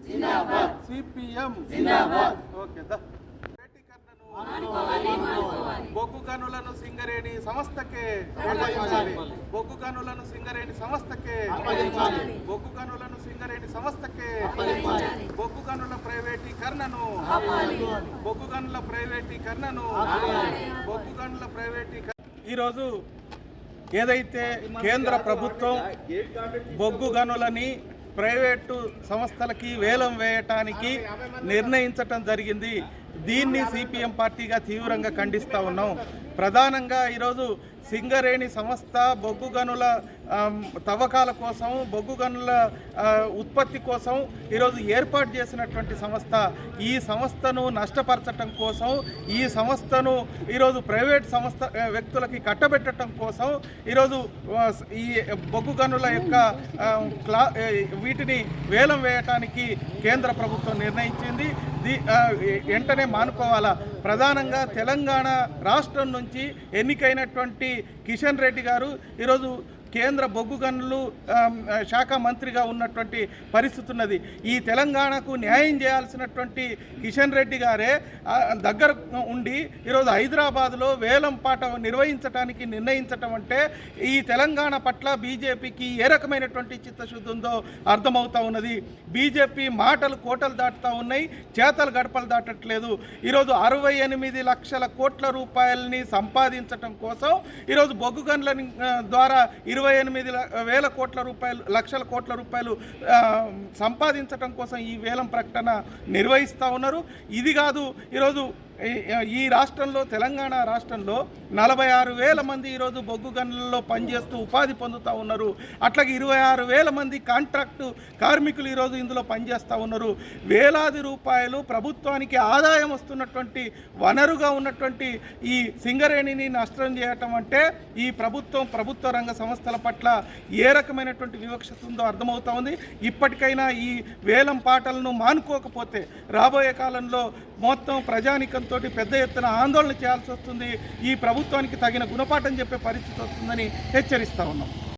Zindabad CPM Zindabad okay the బొగ్గు గనులను సింగరేణి సంస్థకే అప్పగించాలి బొగ్గు గనులను సింగరేణి సంస్థకే అప్పగించాలి బొగ్గు గనులను సింగరేణి సంస్థకే అప్పగించాలి బొగ్గు గనుల ప్రైవేటీకరణను ఆపాలి బొగ్గు గనుల ప్రైవేటీకరణను ఆపాలి బొగ్గు గనుల ప్రైవేటీకరణ ఈరోజు ఏదైతే కేంద్ర ప్రభుత్వం బొగ్గు గనులని ప్రైవేటు సంస్థలకి వేలం వేయటానికి నిర్ణయించటం జరిగింది. దీన్ని సిపిఎం పార్టీగా తీవ్రంగా ఖండిస్తూ ఉన్నాం. ప్రధానంగా ఈరోజు సింగరేణి సంస్థ బొగ్గు గనుల తవ్వకాల కోసం బొగ్గు గనుల ఉత్పత్తి కోసం ఈరోజు ఏర్పాటు చేసినటువంటి సంస్థ. ఈ సంస్థను నష్టపరచటం కోసం ఈ సంస్థను ఈరోజు ప్రైవేట్ సంస్థ వ్యక్తులకి కట్టబెట్టడం కోసం ఈరోజు ఈ బొగ్గు గనుల యొక్క వీటిని వేలం వేయటానికి కేంద్ర ప్రభుత్వం నిర్ణయించింది. వెంటనే మానుకోవాలా. ప్రధానంగా తెలంగాణ రాష్ట్రం నుంచి ఎన్నికైనటువంటి కిషన్ రెడ్డి గారు ఈరోజు కేంద్ర బొగ్గు గనులు శాఖ మంత్రిగా ఉన్నటువంటి పరిస్థితి ఉన్నది. ఈ తెలంగాణకు న్యాయం చేయాల్సినటువంటి కిషన్ రెడ్డి గారే దగ్గర ఉండి ఈరోజు హైదరాబాద్లో వేలం పాట నిర్వహించడానికి నిర్ణయించటం అంటే ఈ తెలంగాణ పట్ల బీజేపీకి ఏ రకమైనటువంటి చిత్తశుద్ధి ఉందో అర్థమవుతూ ఉన్నది. బీజేపీ మాటలు కోటలు దాటుతూ ఉన్నాయి, చేతలు గడపలు దాటట్లేదు. ఈరోజు 68 లక్షల కోట్ల రూపాయలని సంపాదించటం కోసం ఈరోజు బొగ్గు గనుల ద్వారా 28,000 లక్షల కోట్ల రూపాయలు సంపాదించడం కోసం ఈ వేలం ప్రకటన నిర్వహిస్తూ ఉన్నారు. ఇది కాదు, ఈరోజు ఈ రాష్ట్రంలో తెలంగాణ రాష్ట్రంలో 46,000 మంది ఈరోజు బొగ్గు గనులలో పనిచేస్తూ ఉపాధి పొందుతూ ఉన్నారు. అట్లాగే 26,000 మంది కాంట్రాక్టు కార్మికులు ఈరోజు ఇందులో పనిచేస్తూ ఉన్నారు. వేలాది రూపాయలు ప్రభుత్వానికి ఆదాయం వస్తున్నటువంటి వనరుగా ఉన్నటువంటి ఈ సింగరేణిని నష్టం చేయటం అంటే ఈ ప్రభుత్వ రంగ సంస్థల పట్ల ఏ రకమైనటువంటి వివక్షత ఉందో అర్థమవుతా ఉంది. ఇప్పటికైనా ఈ వేలం పాటలను మానుకోకపోతే రాబోయే కాలంలో మొత్తం ప్రజానికంతో పెద్ద ఎత్తున ఆందోళన చేయాల్సి వస్తుంది. ఈ ప్రభుత్వానికి తగిన గుణపాఠం చెప్పే పరిస్థితి వస్తుందని హెచ్చరిస్తా ఉన్నాం.